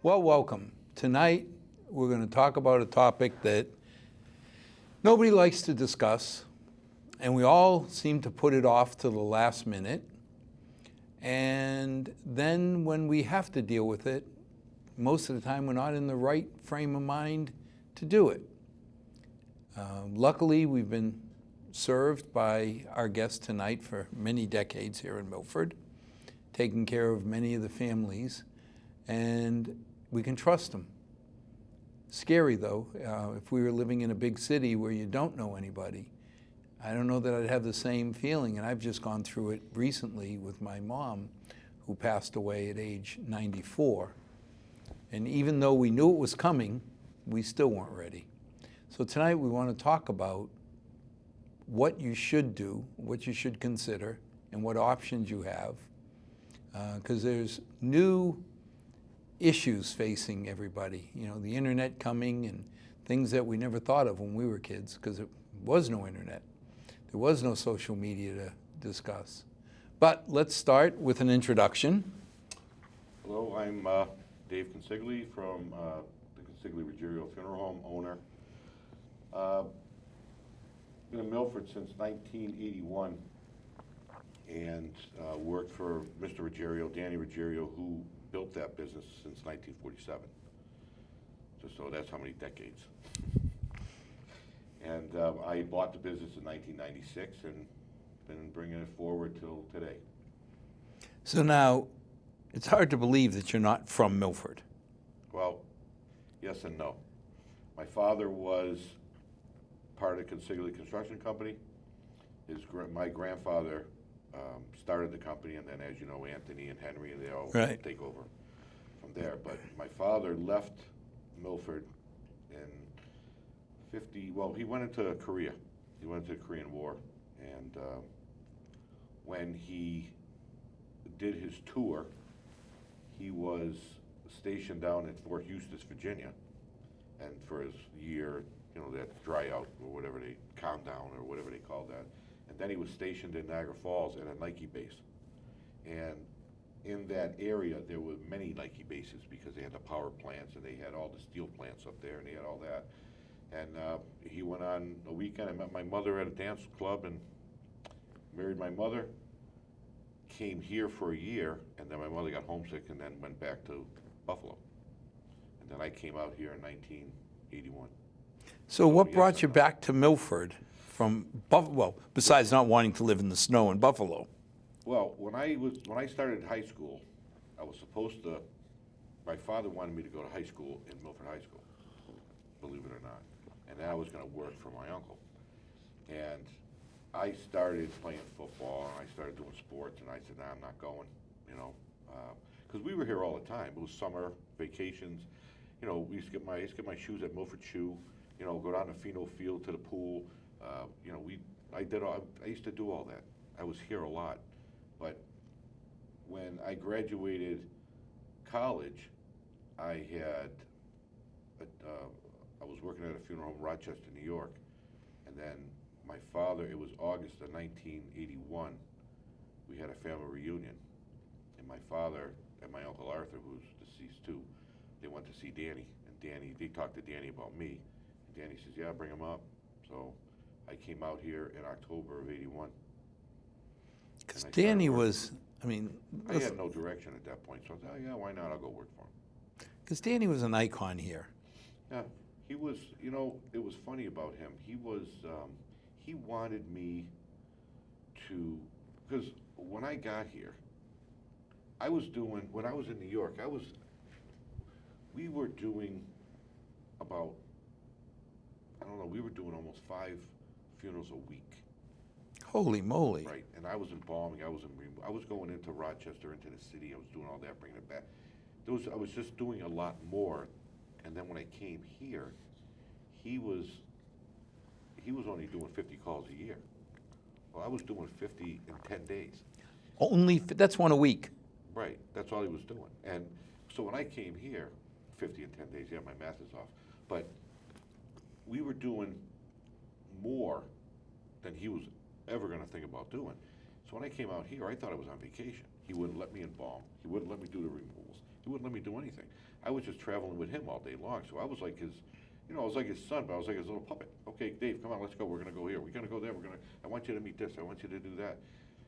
Well, welcome. Tonight, we're going to talk about a topic that nobody likes to discuss, and we all seem to put it off to the last minute. And then when we have to deal with it, most of the time we're not in the right frame of mind to do it. Luckily, we've been served by our guest tonight for many decades here in Milford, taking care of many of the families, and we can trust them. Scary though, if we were living in a big city where you don't know anybody, I don't know that I'd have the same feeling, and I've just gone through it recently with my mom, who passed away at age 94. And even though we knew it was coming, we still weren't ready. So tonight we want to talk about what you should do, what you should consider, and what options you have, because there's new issues facing everybody. You know, the internet coming and things that we never thought of when we were kids, because there was no internet. There was no social media to discuss. But let's start with an introduction. Hello, I'm Dave Consigli from the Consigli Funeral Home, owner. Been in Milford since 1981 and worked for Mr. Ruggiero, Danny Ruggiero, who built that business since 1947. So that's how many decades. And I bought the business in 1996 and been bringing it forward till today. So now, it's hard to believe that you're not from Milford. Well, yes and no. My father was part of Consigli Construction Company. My grandfather started the company, and then, as you know, Anthony and Henry, and they all take over from there. But my father left Milford in he went into Korea. He went into the Korean War, and when he did his tour, he was stationed down at Fort Eustis, Virginia, and for his year, you know, that dry out or whatever they countdown or whatever they call that. And then he was stationed in Niagara Falls at a Nike base. And in that area, there were many Nike bases because they had the power plants and they had all the steel plants up there and they had all that. And he went on a weekend. I met my mother at a dance club and married my mother. Came here for a year, and then my mother got homesick and then went back to Buffalo. And then I came out here in 1981. So what brought you back to Milford from Buffalo, besides not wanting to live in the snow in Buffalo? Well, when I started high school, I was supposed to, my father wanted me to go to high school in Milford High School, believe it or not. And then I was going to work for my uncle. And I started playing football, and I started doing sports, and I said, nah, I'm not going, you know, because we were here all the time. It was summer, vacations. You know, I used to get my shoes at Milford Shoe, you know, go down to Pheno Field to the pool. You know, I used to do all that. I was here a lot. But when I graduated college, I was working at a funeral home in Rochester, New York, and then my father, it was August of 1981, we had a family reunion, and my father and my Uncle Arthur, who's deceased too, they went to see Danny, and they talked to Danny about me, and Danny says, yeah, bring him up. So I came out here in October of 81. Because Danny was, I had no direction at that point, so I thought, oh, yeah, why not, I'll go work for him. Because Danny was an icon here. Yeah, he was, you know, it was funny about him. He wanted me to, because when I got here, when I was in New York, we were doing about, I don't know, we were doing almost 5 funerals a week. Holy moly. Right, and I was embalming, I was going into Rochester, into the city, I was doing all that, bringing it back. I was just doing a lot more, and then when I came here, he was only doing 50 calls a year. Well, I was doing 50 in 10 days. That's one a week. Right, that's all he was doing. And so when I came here, 50 in 10 days, yeah, my math is off, but we were doing more than he was ever going to think about doing. So when I came out here, I thought I was on vacation. He wouldn't let me embalm. He wouldn't let me do the removals. He wouldn't let me do anything. I was just traveling with him all day long, so I was like his, I was like his son, but I was like his little puppet. Okay, Dave, come on, let's go. We're gonna go here. We're gonna go there. I want you to meet this. I want you to do that.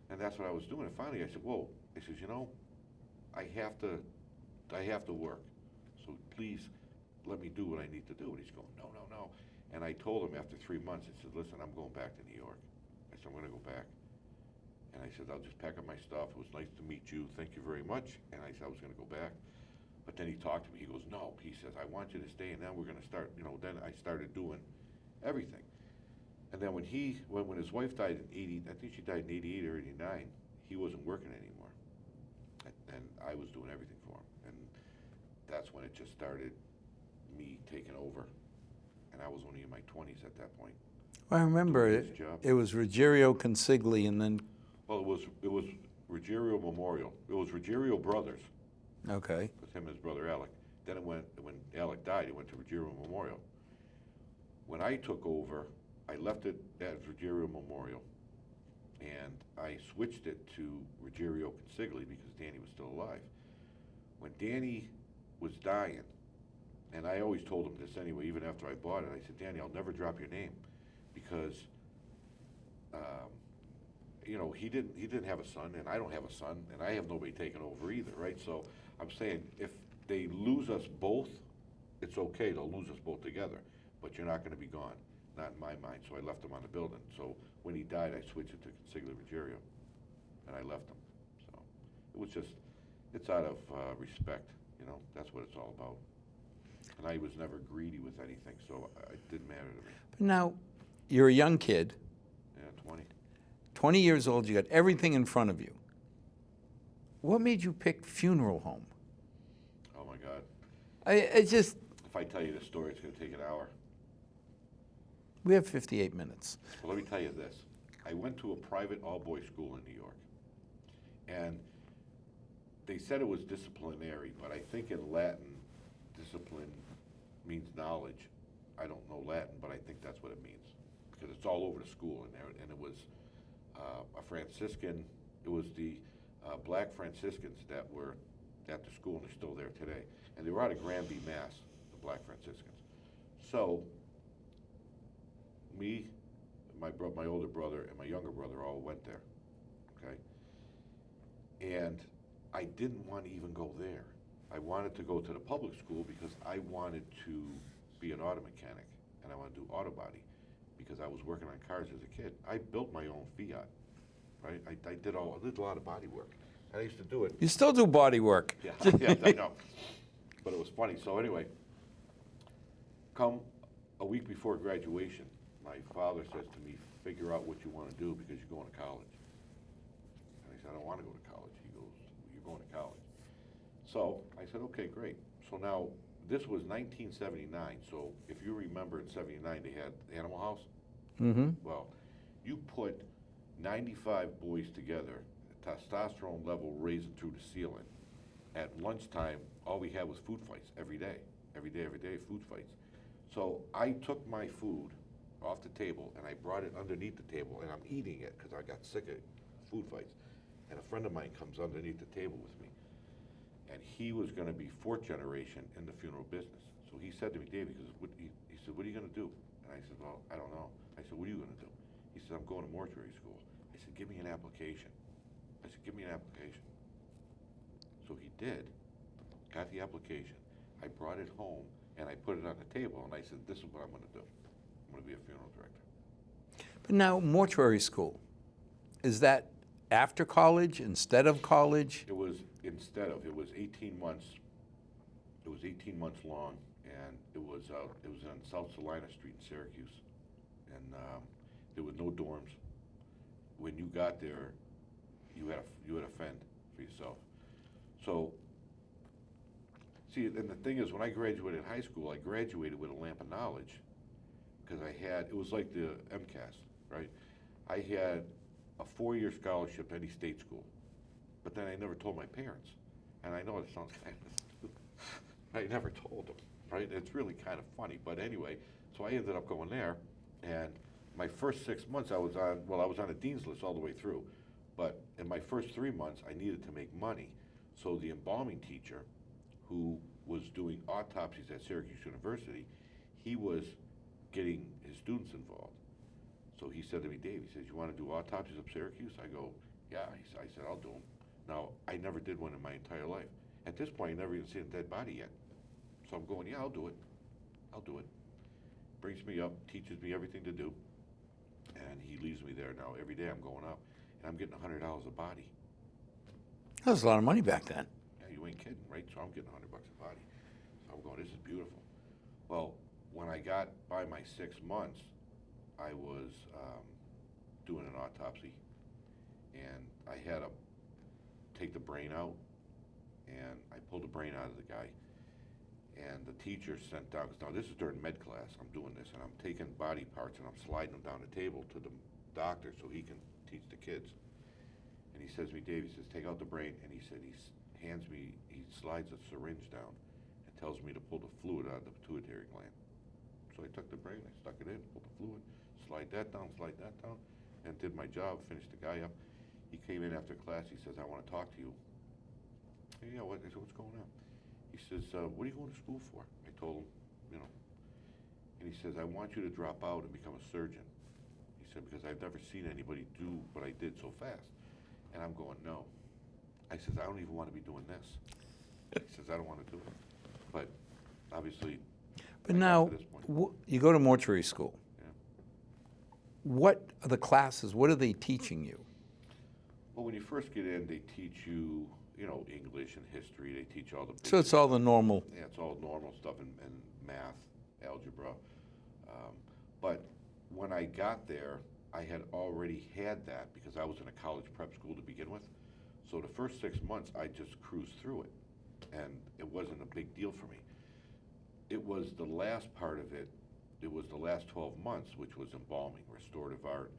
And that's what I was doing. And finally, I said, whoa. I says, I have to work. So please let me do what I need to do. And he's going, no, no, no. And I told him after 3 months, I said, listen, I'm going back to New York. I said, I'm going to go back. And I said, I'll just pack up my stuff. It was nice to meet you. Thank you very much. And I said, I was going to go back. But then he talked to me. He goes, no. He says, I want you to stay. And then we're going to start, then I started doing everything. And then when his wife died in 80, I think she died in 88 or 89, he wasn't working anymore. And I was doing everything for him. And that's when it just started me taking over. And I was only in my 20s at that point. Well, I remember it was Ruggiero Consigli, and then... Well, it was Ruggiero Memorial. It was Ruggiero Brothers. Okay. With him and his brother Alec. Then when Alec died, it went to Ruggiero Memorial. When I took over, I left it as Ruggiero Memorial, and I switched it to Ruggiero Consigli because Danny was still alive. When Danny was dying, and I always told him this anyway, even after I bought it, I said, Danny, I'll never drop your name, because he didn't have a son, and I don't have a son, and I have nobody taking over either, right? So I'm saying if they lose us both, it's okay. They'll lose us both together, but you're not going to be gone. Not in my mind. So I left him on the building. So when he died, I switched it to Consigli Ruggiero, and I left him. So it was just, it's out of respect. That's what it's all about. And I was never greedy with anything, so it didn't matter to me. But now, you're a young kid. Yeah, 20. 20 years old. You got everything in front of you. What made you pick funeral home? Oh my God. I just. If I tell you the story, it's going to take an hour. We have 58 minutes. Well, let me tell you this. I went to a private all-boys school in New York, and they said it was disciplinary, but I think in Latin, discipline means knowledge. I don't know Latin, but I think that's what it means, because it's all over the school in there, and it was a Franciscan, it was the black Franciscans that were at the school, and they're still there today. And they were out of Granby, Mass., the black Franciscans. So, me, my older brother, and my younger brother all went there, okay? And I didn't want to even go there. I wanted to go to the public school because I wanted to be an auto mechanic, and I wanted to do auto body because I was working on cars as a kid. I built my own Fiat, right? I did a lot of body work. I used to do it. You still do body work. Yeah, yes, I know. But it was funny. So anyway, come a week before graduation, my father says to me, figure out what you want to do because you're going to college. And I said, I don't want to go to college. He goes, you're going to college. So I said, okay, great. So now, this was 1979. So if you remember in 79, they had Animal House. Mm-hmm. Well, you put 95 boys together, testosterone level raising through the ceiling. At lunchtime, all we had was food fights every day, food fights. So I took my food off the table and I brought it underneath the table, and I'm eating it because I got sick of food fights. And a friend of mine comes underneath the table with me, and he was going to be fourth generation in the funeral business. So he said to me, Dave, he said, what are you going to do? And I said, well, I don't know. I said, what are you going to do? He said, I'm going to mortuary school. I said, give me an application. I said, give me an application. So he did, got the application. I brought it home, and I put it on the table, and I said, this is what I'm going to do. I'm going to be a funeral director. But now, mortuary school, is that after college, instead of college? It was instead of. It was 18 months. It was 18 months long, and it was on South Salina Street in Syracuse, and there were no dorms. When you got there, you had to fend for yourself. So, see, and the thing is, when I graduated high school, I graduated with a lamp of knowledge, because it was like the MCAS, right? I had a 4-year scholarship to any state school, but then I never told my parents. And I know it sounds kind of stupid. I never told them, right? It's really kind of funny, but anyway, so I ended up going there, and my first 6 months I was on a dean's list all the way through, but in my first 3 months I needed to make money, so the embalming teacher who was doing autopsies at Syracuse University, he was getting his students involved. So he said to me, Dave, he says, you want to do autopsies at Syracuse? I go, yeah. I said, I'll do them. Now, I never did one in my entire life. At this point, I never even seen a dead body yet. So I'm going, yeah, I'll do it. I'll do it. Brings me up, teaches me everything to do, and he leaves me there. Now, every day I'm going up, and I'm getting $100 a body. That was a lot of money back then. Yeah, you ain't kidding, right? So I'm getting $100 a body. So I'm going, this is beautiful. Well, when I got by my 6 months, I was doing an autopsy, and I had to take the brain out, and I pulled the brain out of the guy, and the teacher sent down, because now this is during med class, I'm doing this, and I'm taking body parts and I'm sliding them down the table to the doctor so he can teach the kids. And he says to me, Dave, he says, take out the brain, and he said, he slides a syringe down and tells me to pull the fluid out of the pituitary gland. So I took the brain, I stuck it in, pulled the fluid, slide that down, and did my job, finished the guy up. He came in after class, he says, I want to talk to you. Yeah, I said, what's going on? He says, what are you going to school for? I told him, and he says, I want you to drop out and become a surgeon. He said, because I've never seen anybody do what I did so fast. And I'm going, no. I says, I don't even want to be doing this. He says, I don't want to do it. But obviously, but now, you go to mortuary school. Yeah. What are the classes? What are they teaching you? Well, when you first get in, they teach you, English and history. They teach all the basics. So it's all the normal. Yeah, it's all normal stuff and math, algebra. But when I got there, I had already had that because I was in a college prep school to begin with. So the first 6 months, I just cruised through it, and it wasn't a big deal for me. It was the last part of it. It was the last 12 months, which was embalming, restorative art,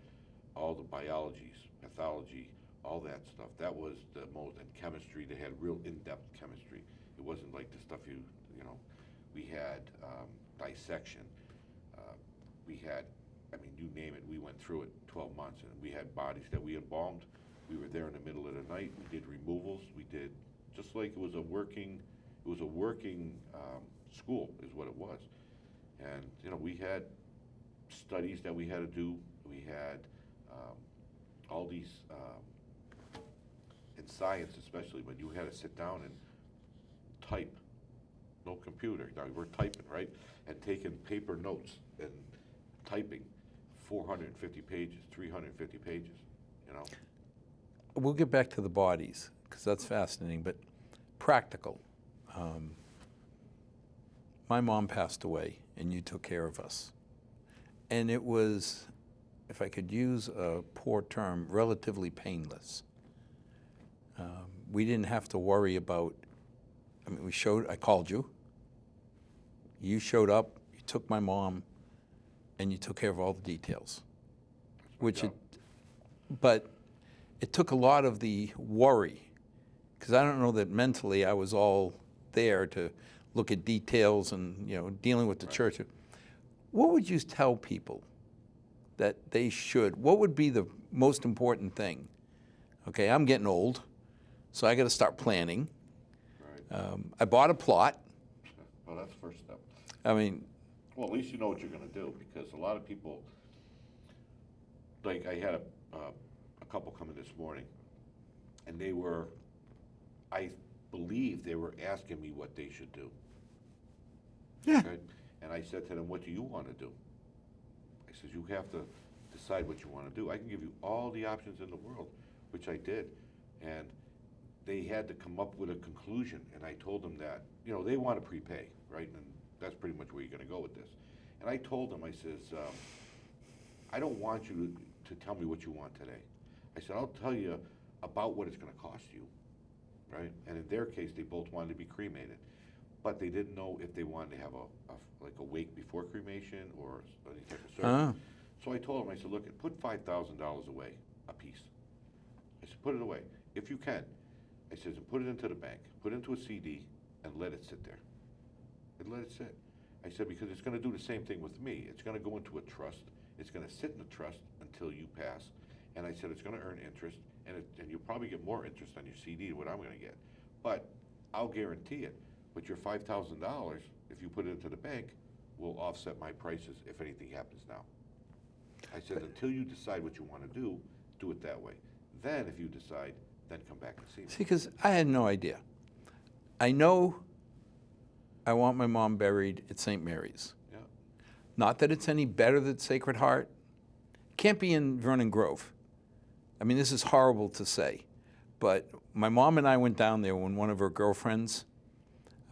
all the biologies, pathology, all that stuff. That was the most, and chemistry. They had real in-depth chemistry. It wasn't like the stuff we had dissection. We had, you name it, we went through it 12 months, and we had bodies that we embalmed. We were there in the middle of the night. We did removals. We did, just like it was a working school is what it was. And, we had studies that we had to do. We had all these, in science especially, when you had to sit down and type, no computer. Now we're typing, right? And taking paper notes and typing 450 pages, 350 pages, We'll get back to the bodies, because that's fascinating, but practical. My mom passed away, and you took care of us. And it was, if I could use a poor term, relatively painless. We didn't have to worry about, I called you. You showed up, you took my mom, and you took care of all the details. But it took a lot of the worry, because I don't know that mentally I was all there to look at details and, dealing with the church. What would you tell people that they should, what would be the most important thing? Okay, I'm getting old, so I got to start planning. Right. I bought a plot. Well, that's the first step. Well, at least you know what you're going to do, because a lot of people, like I had a couple come in this morning, and I believe they were asking me what they should do. Yeah. Okay? And I said to them, what do you want to do? I said, you have to decide what you want to do. I can give you all the options in the world, which I did. And they had to come up with a conclusion, and I told them that, they want to prepay, right? And that's pretty much where you're going to go with this. And I told them, I says, I don't want you to tell me what you want today. I said, I'll tell you about what it's going to cost you, right? And in their case, they both wanted to be cremated, but they didn't know if they wanted to have a wake before cremation or any type of service. So I told them, I said, look, put $5,000 away a piece. I said, put it away if you can. I said, and put it into the bank, put it into a CD, and let it sit there. And let it sit. I said, because it's going to do the same thing with me. It's going to go into a trust. It's going to sit in a trust until you pass. And I said, it's going to earn interest, and you'll probably get more interest on your CD than what I'm going to get. But I'll guarantee it. but your $5,000, if you put it into the bank, will offset my prices if anything happens now. I said, until you decide what you want to do it that way. Then, if you decide, then come back and see me. See, because I had no idea. I know I want my mom buried at St. Mary's. Yeah. Not that it's any better than Sacred Heart. Can't be in Vernon Grove. I mean, this is horrible to say, but my mom and I went down there when one of her girlfriends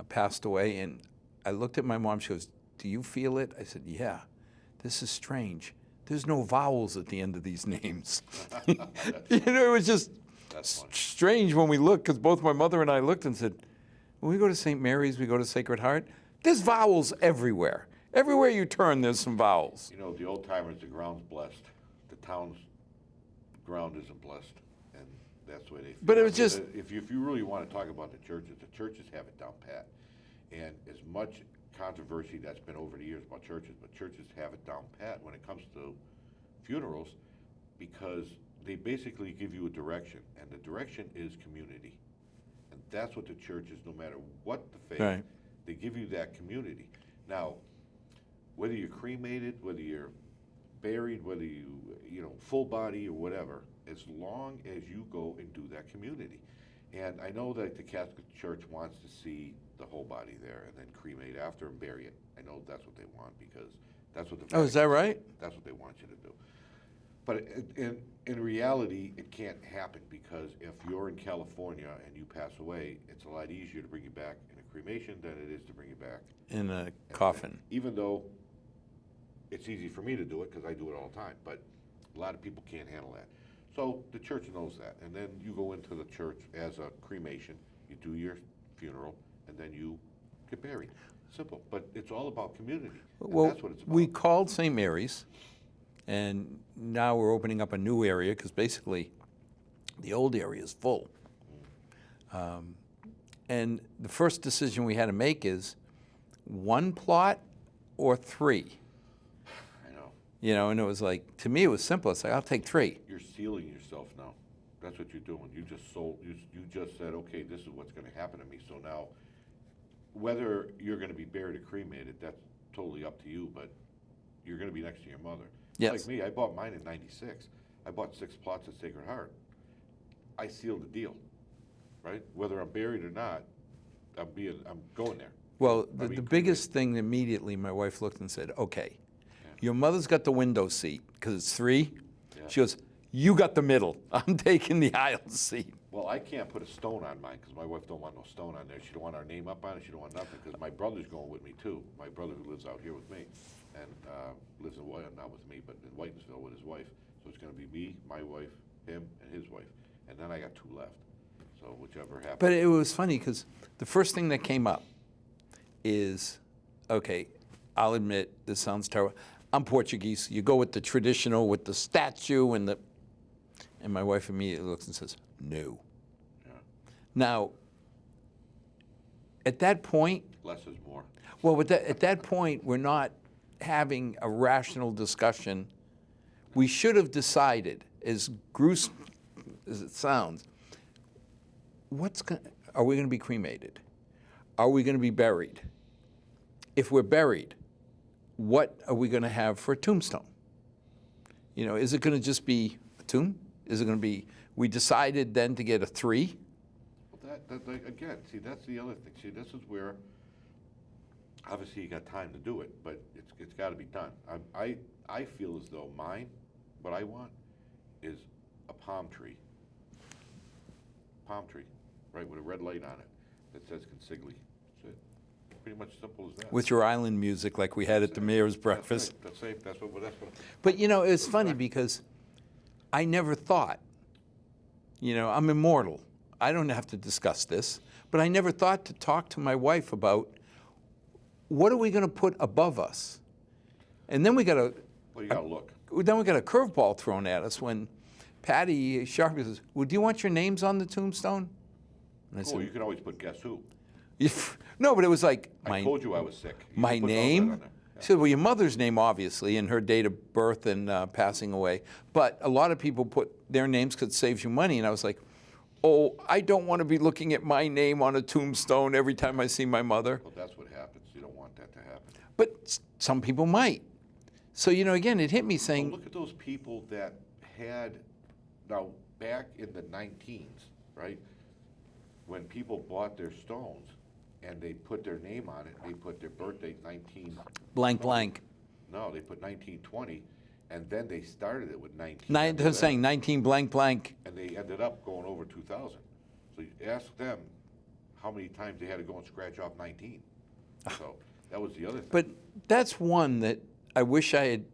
passed away, and I looked at my mom. She goes, "Do you feel it?" I said, "Yeah. This is strange. There's no vowels at the end of these names." You know, it was just strange when we looked, because both my mother and I looked and said, when we go to St. Mary's, we go to Sacred Heart, there's vowels everywhere. Everywhere you turn, there's some vowels. You know, the old timers, the ground's blessed. The town's ground isn't blessed, and that's the way they feel. But it was just... If you really want to talk about the churches have it down pat. And as much controversy that's been over the years about churches, but churches have it down pat when it comes to funerals, because they basically give you a direction, and the direction is community. And that's what the church is, no matter what the faith, Right. They give you that community. Now, whether you're cremated, whether you're buried, whether you know, full body or whatever, as long as you go and do that community. And I know that the Catholic Church wants to see the whole body there and then cremate after and bury it. I know that's what they want, because that's what the Oh, is that right? That's what they want you to do. But in reality, it can't happen, because if you're in California and you pass away, it's a lot easier to bring you back in a cremation than it is to bring you back In a coffin. even though it's easy for me to do it because I do it all the time, but a lot of people can't handle that. So the church knows that, and then you go into the church as a cremation, you do your funeral, and then you get buried. Simple, but it's all about community. And Well, that's what it's about. we called St. Mary's, and now we're opening up a new area, because basically the old area is full. And the first decision we had to make is one plot or three. I know. You know, and it was like, to me, it was simple. It's like, I'll take three. You're sealing yourself now. That's what you're doing. You just you just said, okay, this is what's gonna happen to me. So now, whether you're gonna be buried or cremated, that's totally up to you, but you're gonna be next to your mother. Yes. Like me, I bought mine in '96. I bought 6 plots at Sacred Heart. I sealed the deal, right? Whether I'm buried or not, I'm going there. Well, I the mean, biggest thing, immediately my wife looked and said, okay, your mother's got the window seat, because it's 3. Yeah. She goes, you got the middle. I'm taking the aisle seat. Well, I can't put a stone on mine, because my wife don't want no stone on there. She don't want our name up on it. She don't want nothing, because my brother's going with me too. My brother, who lives out here with me, and lives in not with me, but in Whitensville with his wife. So it's going to be me, my wife, him, and his wife, and then I got 2 left. So whichever happens. But it was funny, because the first thing that came up is, okay, I'll admit, this sounds terrible. I'm Portuguese. You go with the traditional, with the statue and the... And my wife immediately looks and says, no. Yeah. Now, at that point... Less is more. Well, at that point, we're not having a rational discussion. We should have decided, as gruesome as it sounds, are we going to be cremated? Are we going to be buried? If we're buried, what are we going to have for a tombstone? You know, is it going to just be a tomb? Is it going to be, we decided then to get a 3? Well, again, see, that's the other thing. See, this is where, obviously you got time to do it, but it's got to be done. I feel as though what I want is a palm tree. Palm tree, right, with a red light on it that says Consigli. That's it. Pretty much simple as that. With your island music like we had at the mayor's breakfast. That's right. That's what. But you know, it's funny because I never thought, you know, I'm immortal. I don't have to discuss this, but I never thought to talk to my wife about what are we going to put above us? And then we got to... Well, you got to look. Then we got a curveball thrown at us when Patty Sharpie says, well, do you want your names on the tombstone? And I Oh, you can always put guess who. No, but it was like... I told you I was sick. You My can put all that name? on there. She said, well, your mother's name, obviously, and her date of birth and passing away. But a lot of people put their names because it saves you money. And I was like, oh, I don't want to be looking at my name on a tombstone every time I see my mother. Well, that's what happens. You don't want that to happen. But some people might. So, again, it hit me Well, saying, look at those people that had, now, back in the 19s, right? When people bought their stones and they put their name on it, they put their birth date 19... blank, blank. No, they put 1920, and then they started it with 19. They're saying 19 blank, blank. And they ended up going over 2,000. So you ask them how many times they had to go and scratch off 19. So that was the other thing. But that's one that I wish I had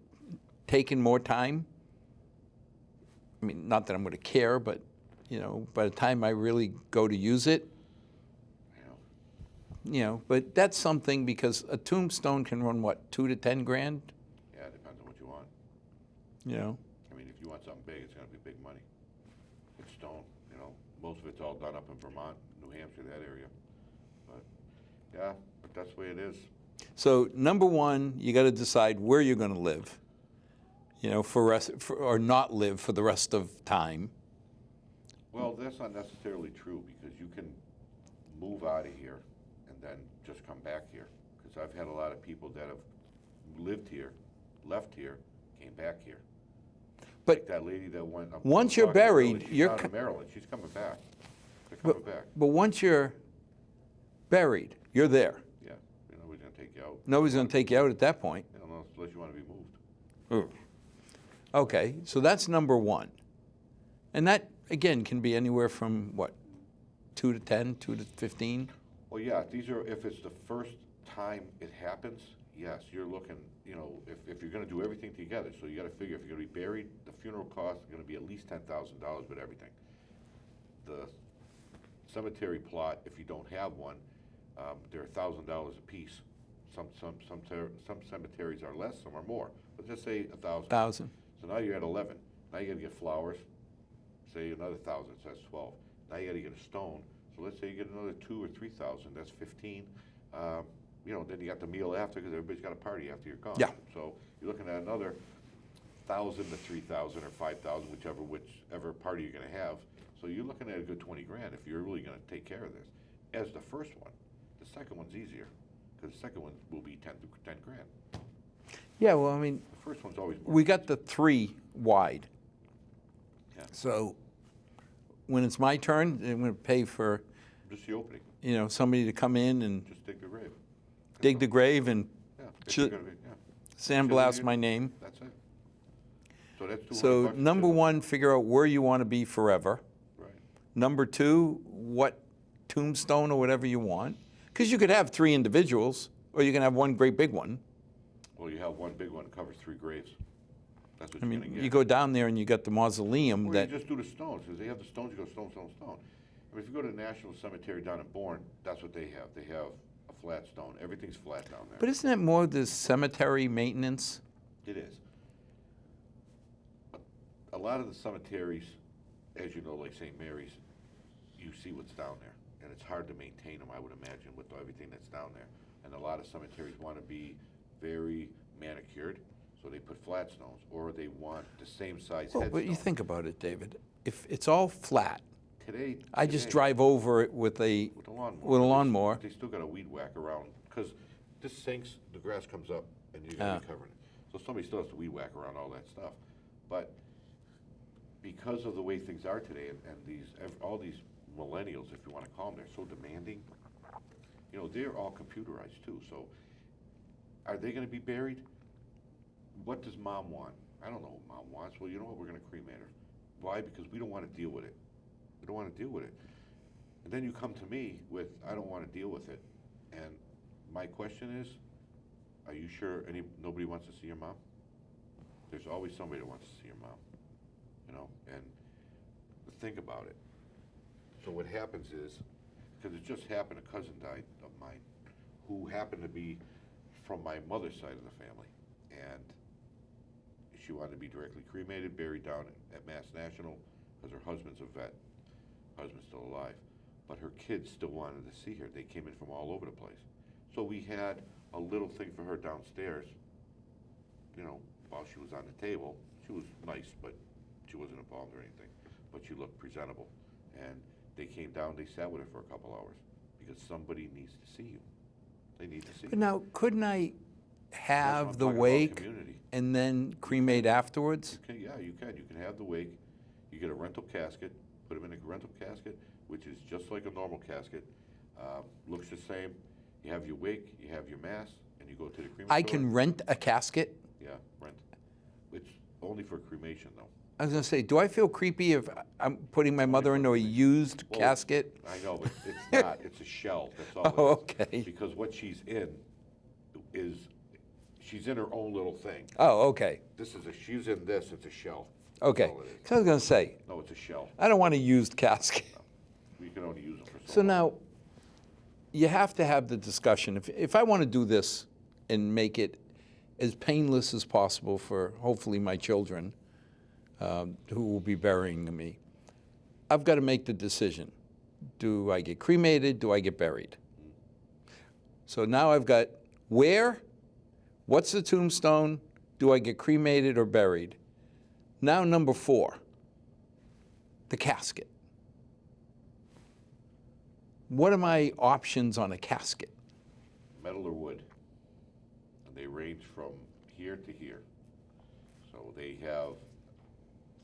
taken more time. I mean, not that I'm going to care, but, by the time I really go to use it, but that's something, because a tombstone can run, what, 2 to 10 grand? Yeah, it depends on what you want. I mean, if you want something big, it's going to be big money. It's stone, most of it's all done up in Vermont, New Hampshire, that area. But, yeah, but that's the way it is. So, number one, you got to decide where you're going to live, or not live for the rest of time. Well, that's not necessarily true, because you can move out of here and then just come back here. Because I've had a lot of people that have lived here, left here, came back here. But like that lady that went. Once you're buried, you're out of Maryland. She's coming back. They're coming back. But once you're buried, you're there. Yeah, nobody's gonna take you out. Nobody's going to take you out at that point. Unless you want to be moved. Okay, so that's number one. And that, again, can be anywhere from, what, 2 to 10, 2 to 15? Well, yeah, if it's the first time it happens, yes, you're looking, if you're gonna do everything together, so you gotta figure if you're gonna be buried, the funeral costs are gonna be at least $10,000 with everything. The cemetery plot, if you don't have one, they're $1,000 a piece. Some cemeteries are less, some are more, but just say 1,000. 1,000. So now you're at 11. Now you gotta get flowers, say another 1,000, so that's 12. Now you gotta get a stone. So let's say you get another 2,000 or 3,000, that's 15. Then you got the meal after, because everybody's got a party after you're gone. Yeah. So you're looking at another 1,000 to 3,000 or 5,000, whichever party you're gonna have. So you're looking at a good 20 grand if you're really gonna take care of this. As the first one, the second one's easier, because the second one will be 10 grand. Yeah, well, I mean, The first one's always more we got the 3 wide. Yeah. So when it's my turn, I'm going to pay for, just the opening. somebody to come in and Just dig the grave. dig the grave and Yeah. If you're gonna be, yeah. sandblast my name. That's it. So that's $200. So number one, figure out where you want to be forever. Right. Number two, what tombstone or whatever you want. Because you could have 3 individuals, or you can have one great big one. Well, you have one big one that covers 3 graves. That's what I you're mean, gonna get. you go down there and you got the mausoleum Or that, you just do the stones, because they have the stones, you go stone, stone, stone. I mean, if you go to the National Cemetery down in Bourne, that's what they have. They have a flat stone. Everything's flat down there. but isn't that more the cemetery maintenance? It is. A lot of the cemeteries, as you know, like St. Mary's, you see what's down there. And it's hard to maintain them, I would imagine, with everything that's down there. And a lot of cemeteries want to be very manicured, so they put flat stones, or they want the same size Well, headstone. but you think about it, David. If it's all flat, Today, I just drive over it with a lawnmower. They still got a weed whack around, because this sinks, the grass comes up, and you're gonna be covering it. So somebody still has to weed whack around all that stuff. But because of the way things are today, and all these millennials, if you wanna call them, they're so demanding, they're all computerized too, so are they gonna be buried? What does mom want? I don't know what mom wants. Well, you know what, we're gonna cremate her. Why? Because we don't wanna deal with it. We don't wanna deal with it. And then you come to me with, I don't wanna deal with it. And my question is, are you sure nobody wants to see your mom? There's always somebody that wants to see your mom, and think about it. So what happens is, because it just happened, a cousin died of mine, who happened to be from my mother's side of the family. And she wanted to be directly cremated, buried down at Mass National, because her husband's a vet. Husband's still alive. But her kids still wanted to see her. They came in from all over the place. So we had a little thing for her downstairs, while she was on the table. She was nice, but she wasn't involved or anything. But she looked presentable. And they came down, they sat with her for a couple hours because somebody needs to see you. They need to see But you. now, couldn't I That's what have I'm the talking about, wake community. and then cremate afterwards? Okay, yeah, you can. You can have the wake. You get a rental casket, put them in a rental casket, which is just like a normal casket. Looks the same. You have your wake, you have your mass, and you go to the crematory. I can rent a casket? Yeah, rent. It's only for cremation, though. I was going to say, do I feel creepy if I'm putting my mother for into a cremation. used Well, casket? I know, but it's not. It's a shell. That's all Oh, it is. okay. Because what she's in is, she's in her own little thing. Oh, okay. She's in this, it's a shell. Okay. That's all it is. 'Cause I was going to say, No, it's a shell. I don't want a used casket. We can only use them for So long. now, you have to have the discussion. If I want to do this and make it as painless as possible for hopefully my children who will be burying me, I've got to make the decision. Do I get cremated? Do I get buried? So now I've got where, what's the tombstone, do I get cremated or buried? Now number 4, the casket. What are my options on a casket? Metal or wood. And they range from here to here. So they have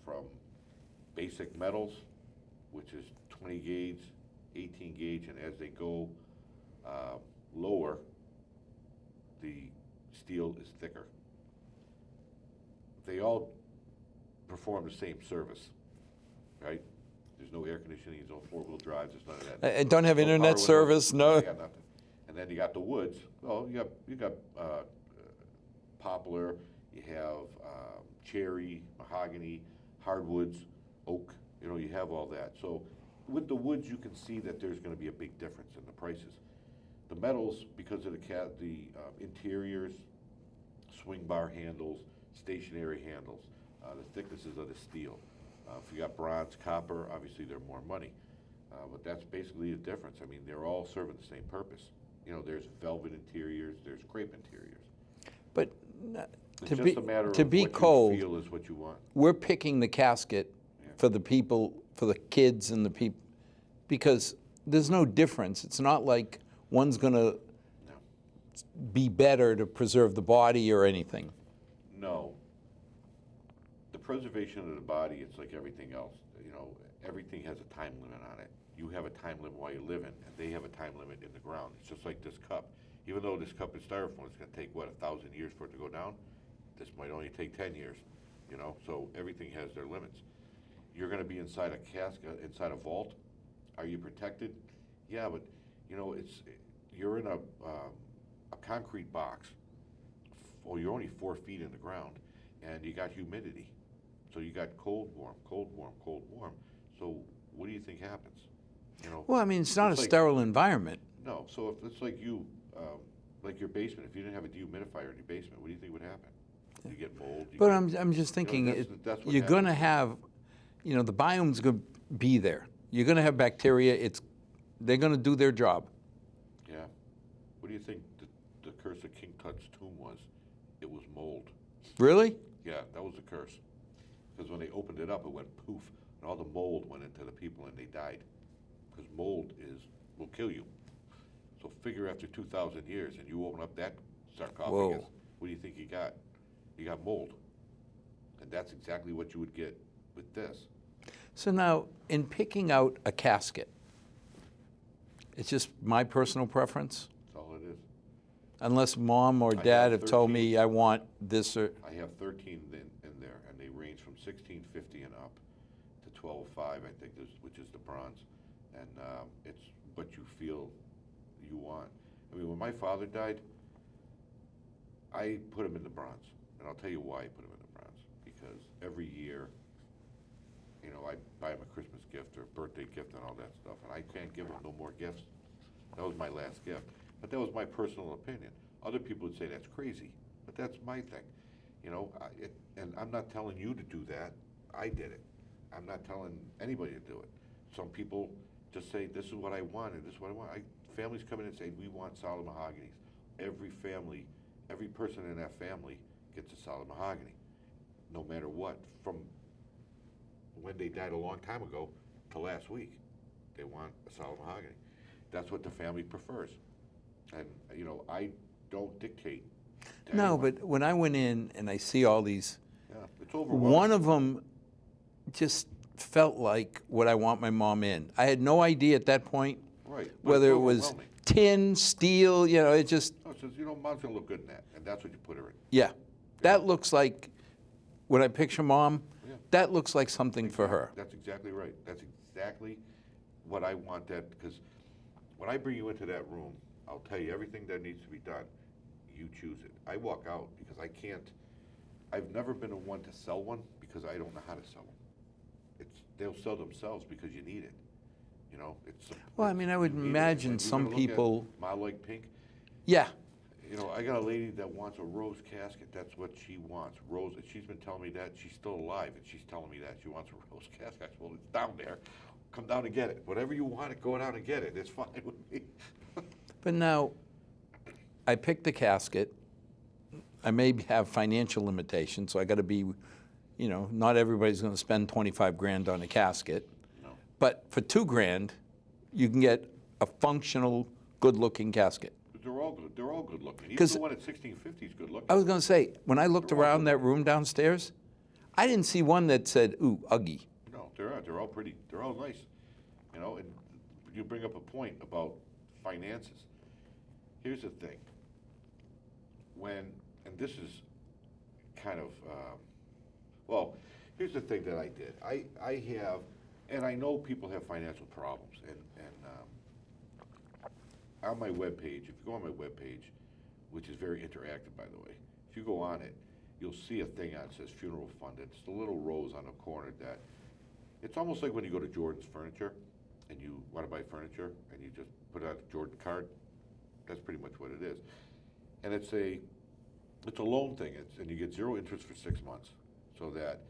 from basic metals, which is 20 gauge, 18 gauge, and as they go lower, the steel is thicker. They all perform the same service, right? There's no air conditioning, there's no 4-wheel drives, there's none of that. I don't have No internet power windows, service, no. You got nothing. And then you got the woods. Well, you got poplar, you have cherry, mahogany, hardwoods, oak. You know, you have all that. So with the woods, you can see that there's going to be a big difference in the prices. The metals, because of the interiors, swing bar handles, stationary handles, the thicknesses of the steel. If you got bronze, copper, obviously they're more money. But that's basically the difference. I mean, they're all serving the same purpose. You know, there's velvet interiors, there's crepe interiors. But It's to just be, a matter to of be what cold, you feel is what you want. we're picking the casket Yeah. for the people, for the kids and the people, because there's no difference. It's not like one's going to No. be better to preserve the body or anything. No. The preservation of the body, it's like everything else. You know, everything has a time limit on it. You have a time limit while you're living, and they have a time limit in the ground. It's just like this cup. Even though this cup is styrofoam, it's going to take, what, 1,000 years for it to go down? This might only take 10 years, you know? So everything has their limits. You're going to be inside a casket, inside a vault. Are you protected? Yeah, but, you know, you're in a concrete box. Well, you're only 4 feet in the ground, and you got humidity. So you got cold, warm, cold, warm, cold, warm. So what do you think happens? You know, Well, I mean, it's not a it's like- sterile environment. No, so if it's like you, like your basement, if you didn't have a dehumidifier in your basement, what do you think would happen? You get mold. But I'm just thinking, that's what you're going to happens. have, you know, the biome's going to be there. You're going to have bacteria. They're going to do their job. Yeah. What do you think the curse of King Tut's tomb was? It was mold. Really? Yeah, that was the curse. Because when they opened it up, it went poof, and all the mold went into the people, and they died. Because mold will kill you. So figure after 2,000 years, and you open up that sarcophagus, Whoa. what do you think you got? You got mold. And that's exactly what you would get with this. So now, in picking out a casket, it's just my personal preference? That's all it is. Unless mom or I dad have have told 13. me I want this or, I have 13 in there, and they range from $16.50 and up to $12.05, I think, which is the bronze. And it's what you feel you want. I mean, when my father died, I put him in the bronze. And I'll tell you why I put him in the bronze. Because every year, you know, I buy him a Christmas gift or a birthday gift and all that stuff, and I can't give him no more gifts. That was my last gift. But that was my personal opinion. Other people would say that's crazy, but that's my thing. You know, and I'm not telling you to do that. I did it. I'm not telling anybody to do it. Some people just say, this is what I want, and this is what I want. Families come in and say, we want solid mahoganies. Every family, every person in that family gets a solid mahogany, no matter what. From when they died a long time ago, to last week. They want a solid mahogany. That's what the family prefers. And, you know, I don't dictate to No, anyone. but when I went in and I see all these, Yeah, it's overwhelming. one of them just felt like what I want my mom in. I had no idea at that point Right. But whether it's it was overwhelming. tin, steel, you know, it just, No, it says, you know, Mom's gonna look good in that, and that's what you put her in. yeah. That looks like, when I picture Mom, Yeah. that looks like something for her. That's exactly right. That's exactly what I want that, because when I bring you into that room, I'll tell you everything that needs to be done. You choose it. I walk out because I can't, I've never been the one to sell one because I don't know how to sell them. They'll sell themselves because you need it. You know, Well, I mean, I would you need it. imagine Like, you're some gonna look at people, My Like Pink. yeah, You know, I got a lady that wants a rose casket. That's what she wants. Rose. She's been telling me that. She's still alive, and she's telling me that she wants a rose casket. I said, well, it's down there. Come down and get it. Whatever you want, go down and get it. It's fine with me. but now, I picked the casket. I may have financial limitations, so I gotta be, you know, not everybody's gonna spend 25 grand on a casket. No. But for $2,000, you can get a functional, good-looking casket. But they're all good. They're all good looking. Even 'Cause the one at 1650 is good looking. I was gonna say, when I looked They're all around good that looking. room downstairs, I didn't see one that said, ooh, Uggy. No, they're all pretty. They're all nice. You know, and you bring up a point about finances. Here's the thing. And this is kind of, well, here's the thing that I did. I have, and I know people have financial problems, and on my webpage, if you go on my webpage, which is very interactive, by the way, if you go on it, you'll see a thing on it that says funeral fund. It's the little rose on the corner that, it's almost like when you go to Jordan's Furniture and you want to buy furniture and you just put out a Jordan card. That's pretty much what it is. And it's a loan thing, and you get 0 interest for 6 months, so that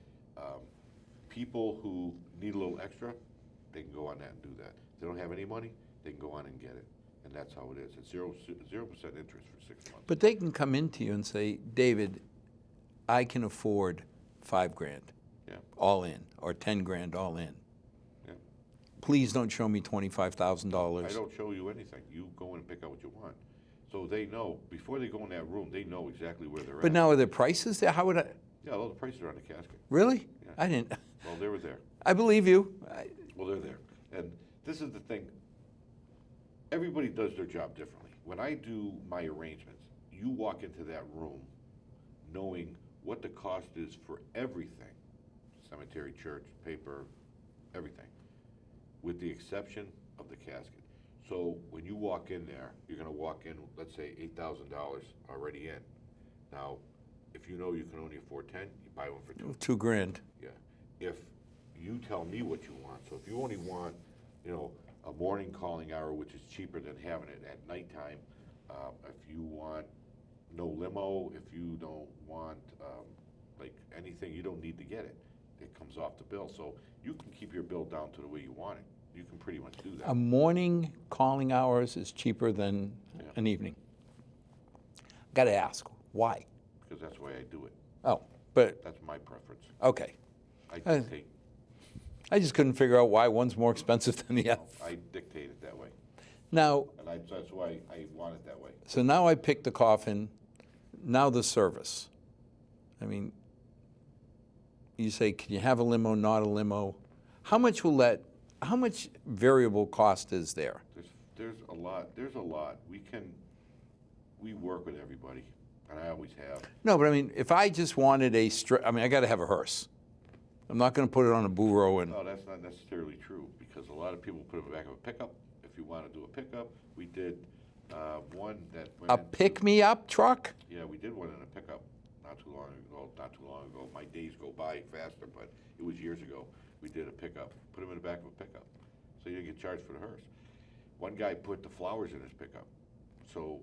people who need a little extra, they can go on that and do that. If they don't have any money, they can go on and get it. And that's how it is. It's 0% interest for 6 months. But they can come into you and say, David, I can afford $5,000, Yeah. all in, or $10,000 all in. Yeah. Please don't show me $25,000. I don't show you anything. You go in and pick out what you want. So they know, before they go in that room, they know exactly where they're But at. now are there prices there? How would I, Yeah, all the prices are on the casket. really? Yeah. I didn't, Well, they were there. I believe you. Well, they're there. And this is the thing. Everybody does their job differently. When I do my arrangements, you walk into that room knowing what the cost is for everything. Cemetery, church, paper, everything. With the exception of the casket. So when you walk in there, you're gonna walk in, let's say $8,000 already in. Now, if you know you can only afford 10, you buy one for 2. $2,000. Yeah. If you tell me what you want, so if you only want, you know, a morning calling hour, which is cheaper than having it at nighttime, if you want no limo, if you don't want like anything, you don't need to get it. It comes off the bill, so you can keep your bill down to the way you want it. You can pretty much do that. A morning calling hours is cheaper than Yeah. an evening. Got to ask, why? Because that's the way I do it. Oh, but, That's my preference. okay. I dictate. I just couldn't figure out why one's more expensive than the other. I dictate it that way, Now, and that's why I want it that way. so now I picked the coffin, now the service. I mean, you say, can you have a limo, not a limo? How much variable cost is there? There's a lot. We work with everybody, and I always have. No, but I mean, if I just wanted I got to have a hearse. I'm not going to put it on a burro and, No, that's not necessarily true, because a lot of people put it in the back of a pickup. If you want to do a pickup, we did one that went a into- pick-me-up truck? Yeah, we did one in a pickup not too long ago. My days go by faster, but it was years ago. We did a pickup, put them in the back of a pickup, so you didn't get charged for the hearse. One guy put the flowers in his pickup, so,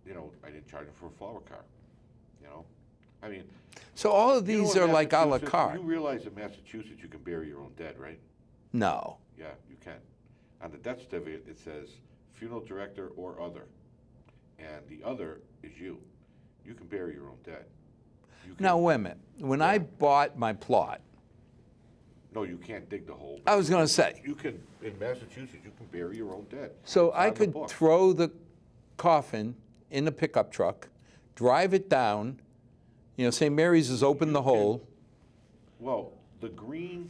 you know, I didn't charge him for a flower car, you know? I mean, So all of you know, these in are like a la Massachusetts, carte? You realize in Massachusetts you can bury your own dead, right? No. Yeah, you can. On the death certificate, it says funeral director or other, and the other is you. You can bury your own dead. You can, Now, wait a minute. When I bought my plot, No, you can't dig the hole. I was going to say. You can, in Massachusetts, you can bury your own dead. So It's I on the could book. throw the coffin in a pickup truck, drive it down, St. Mary's has opened the hole. Well, the green,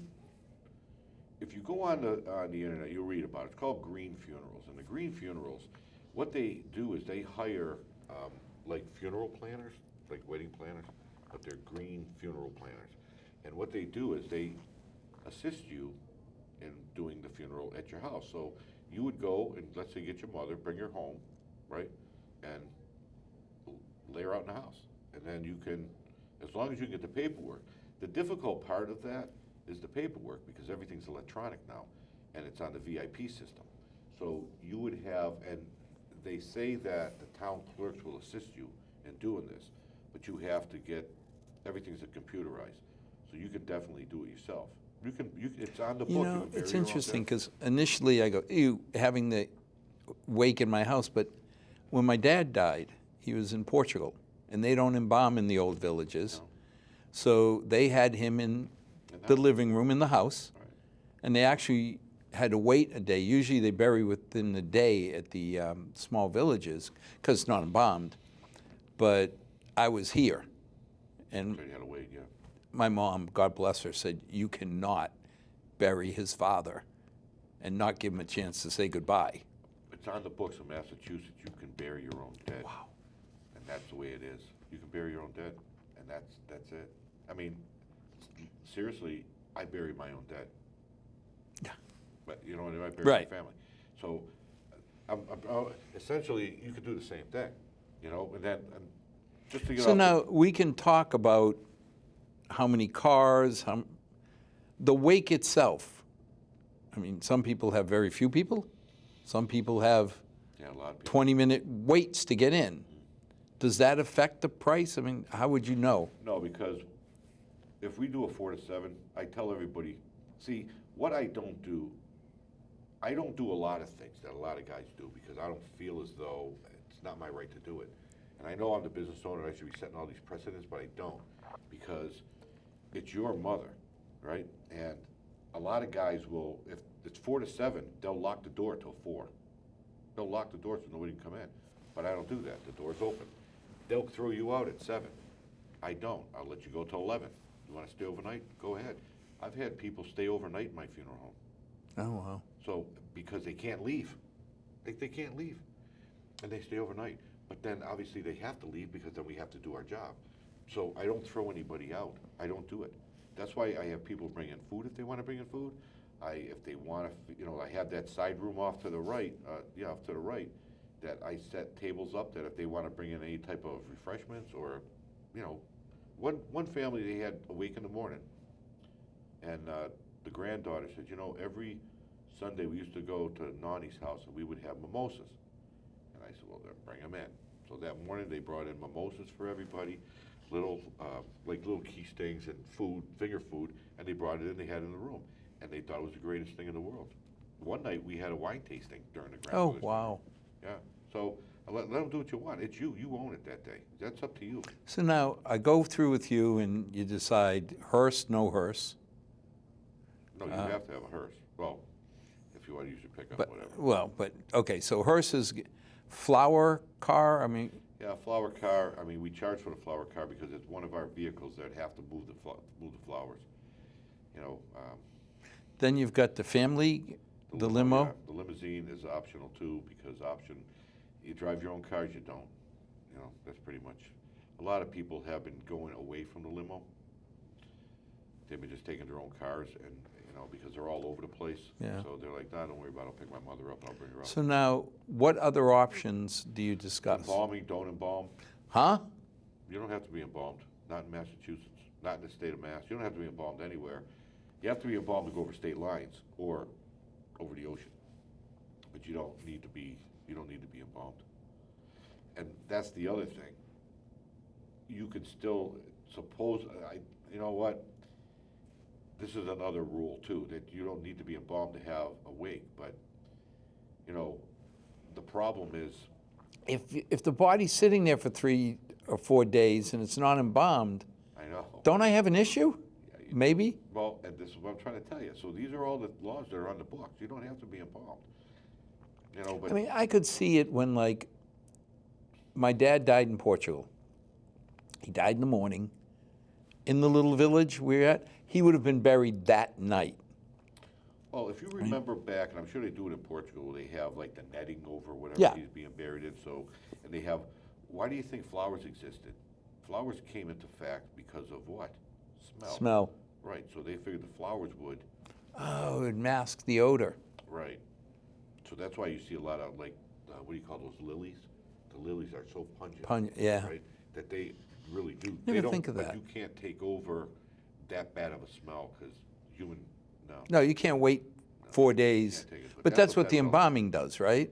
if you go on the internet, you'll read about it. It's called green funerals. And the green funerals, what they do is they hire like funeral planners, like wedding planners, but they're green funeral planners. And what they do is they assist you in doing the funeral at your house. So you would go and, let's say, get your mother, bring her home, right, and lay her out in the house. And then you can, as long as you get the paperwork. The difficult part of that is the paperwork, because everything's electronic now, and it's on the VIP system. So you would have, and they say that the town clerks will assist you in doing this, but you have to get, everything's computerized. So you can definitely do it yourself. It's on the book. You can bury It's your own interesting dead. because initially I go, ew, having the wake in my house. But when my dad died, he was in Portugal, and they don't embalm in the old villages. No. So they had him in the living room in the house, Right. and they actually had to wait a day. Usually they bury within a day at the small villages because it's not embalmed. But I was here, and So you had to wait, yeah. my mom, God bless her, said, you cannot bury his father and not give him a chance to say goodbye. It's on the books of Massachusetts. You can bury your own dead. Wow. And that's the way it is. You can bury your own dead, and that's it. I mean, seriously, I bury my own dead. Yeah. But you know what I mean? I bury Right. my family. So, essentially, you could do the same thing, and then just to get So off now we can talk about how many cars, the wake itself. I mean, some people have very few people. Some people have yeah, a lot of people. 20-minute waits to get in. Does that affect the price? I mean, how would you know? No, because if we do a 4 to 7, I tell everybody, see, what I don't do a lot of things that a lot of guys do because I don't feel as though it's not my right to do it. And I know I'm the business owner, I should be setting all these precedents, but I don't, because it's your mother, right? And a lot of guys will, if it's 4 to 7, they'll lock the door till 4. They'll lock the door so nobody can come in. But I don't do that. The door's open. They'll throw you out at 7. I don't. I'll let you go till 11. You want to stay overnight? Go ahead. I've had people stay overnight in my funeral home. Oh, wow. So, because they can't leave. They can't leave. And they stay overnight. But then, obviously, they have to leave because then we have to do our job. So, I don't throw anybody out. I don't do it. That's why I have people bring in food if they want to bring in food. If they want to, I have that side room off to the right, off to the right, that I set tables up that if they want to bring in any type of refreshments or, one family, they had a wake in the morning. And the granddaughter said, every Sunday we used to go to Nani's house and we would have mimosas. And I said, well, then bring them in. So that morning they brought in mimosas for everybody, little key stings and food, finger food, and they brought it in, they had it in the room. And they thought it was the greatest thing in the world. One night we had a wine tasting during the grandmother's Oh, wow. Yeah. So let them do what you want. It's you. You own it that day. That's up to you. So now I go through with you and you decide hearse, no hearse. No, you have to have a hearse. Well, if you want to use your pickup, whatever. But okay, so hearse is flower car, I mean, Yeah, a flower car. I mean, we charge for the flower car because it's one of our vehicles that have to move the flowers. then you've got the family, the limo. Yeah. The limousine is optional too because you drive your own cars, you don't. That's pretty much. A lot of people have been going away from the limo. They've been just taking their own cars and, because they're all over the place. Yeah. So they're like, nah, don't worry about it. I'll pick my mother up and I'll bring her up. So now, what other options do you discuss? Embalming, don't embalm. Huh? You don't have to be embalmed. Not in Massachusetts. Not in the state of Mass. You don't have to be embalmed anywhere. You have to be embalmed to go over state lines or over the ocean. But you don't need to be embalmed. And that's the other thing. You could still you know what? This is another rule too, that you don't need to be embalmed to have a wake, but the problem is If the body's sitting there for 3 or 4 days and it's not embalmed, I know. don't I have an issue? Yeah, Maybe? Well, and this is what I'm trying to tell you. So these are all the laws that are on the books. You don't have to be involved. You know, but I mean, I could see it when, like, my dad died in Portugal. He died in the morning. In the little village we're at, he would have been buried that night. well, if you remember back, and I'm sure they do it in Portugal, they have like the netting over whatever Yeah. he's being buried in. So, and they have. Why do you think flowers existed? Flowers came into fact because of what? Smell. Right. So they figured the flowers would. Oh, it would mask the odor. Right. So that's why you see a lot of like, what do you call those lilies? The lilies are so pungent. Yeah. Right. That they really do. Never they don't, think of but that. you can't take over that bad of a smell because human. No. No, you can't wait 4 days. take it, but But that's that's what what the that's all. embalming does, right?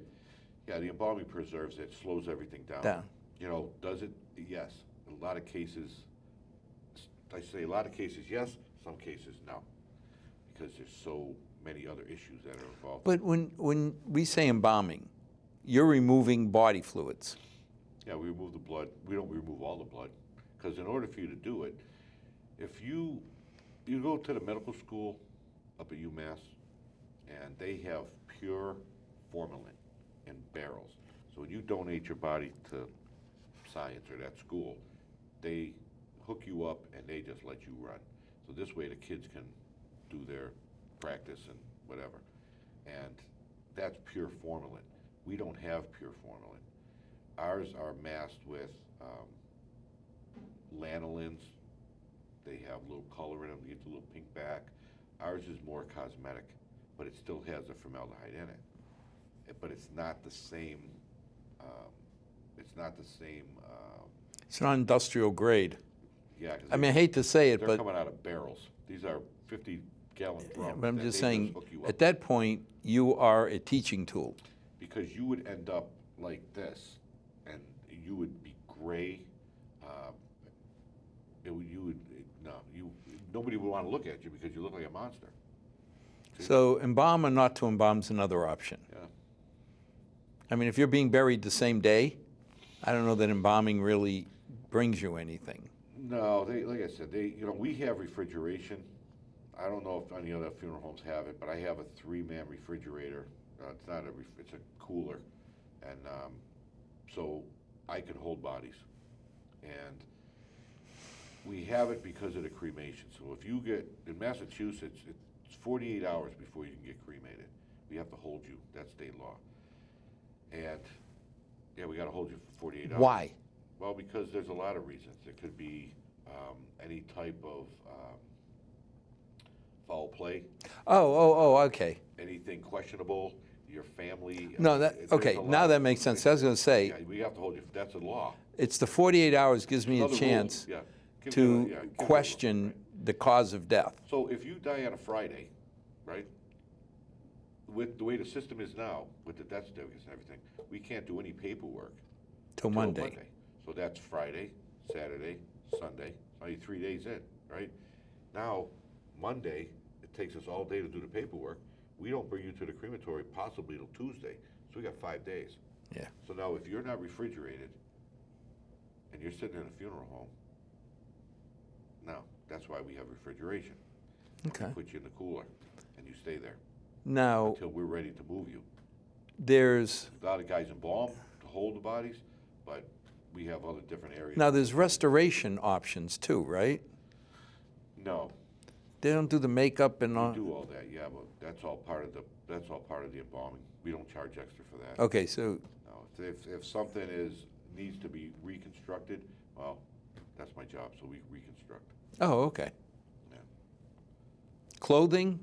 Yeah, the embalming preserves it, slows everything down. Down. You know, does it? Yes. A lot of cases, I say a lot of cases yes, some cases no, because there's so many other issues that are involved. But when we say embalming, you're removing body fluids. Yeah, we remove the blood. We don't remove all the blood, because in order for you to do it, if you go to the medical school up at UMass, and they have pure formalin in barrels. So when you donate your body to science or that school, they hook you up and they just let you run. So this way the kids can do their practice and whatever. And that's pure formalin. We don't have pure formalin. Ours are masked with lanolins. They have a little color in them to get the little pink back. Ours is more cosmetic, but it still has the formaldehyde in it. But it's not the same. It's not the same. It's not industrial grade. Yeah. 'Cause I mean, I hate to say it, they're but coming out of barrels. These are 50-gallon drums. but I'm that just they saying, hook you up at that point, you are a teaching tool. because you would end up like this, and you would be gray. Nobody would want to look at you because you look like a monster. See? So embalm or not to embalm is another option. Yeah. I mean, if you're being buried the same day, I don't know that embalming really brings you anything. No, like I said, we have refrigeration. I don't know if any other funeral homes have it, but I have a 3-man refrigerator. It's not it's a cooler, and so I can hold bodies. And we have it because of the cremation. So if you get, in Massachusetts, it's 48 hours before you can get cremated. We have to hold you. That's state law. And yeah, we got to hold you for 48 hours. Why? Well, because there's a lot of reasons. It could be any type of foul play, Oh, okay. anything questionable, your family. No, there's okay, a lot now of that makes sense. I was going to say, Yeah, we have to hold you. That's a law. it's the 48 hours gives me a Another rule, chance yeah. Gives to you a- yeah, gives you a- question right. the cause of death. So if you die on a Friday, right, with the way the system is now, with the death certificates and everything, we can't do any paperwork Till Monday. So that's Friday, Saturday, Sunday, only 3 days in, right? Now, Monday, it takes us all day to do the paperwork. We don't bring you to the crematory possibly till Tuesday, so we got 5 days. Yeah. So now if you're not refrigerated and you're sitting in a funeral home, no, that's why we have refrigeration. Okay. We put you in the cooler and you stay there Now, until we're ready to move you. there's A lot of guys embalm to hold the bodies, but we have other different areas. there's restoration options too, right? No, They don't do the makeup and we all. do all that, yeah, but that's all part of the embalming. We don't charge extra for that. Okay, so No, if something needs to be reconstructed, well, that's my job, so we reconstruct. okay. Yeah. Clothing,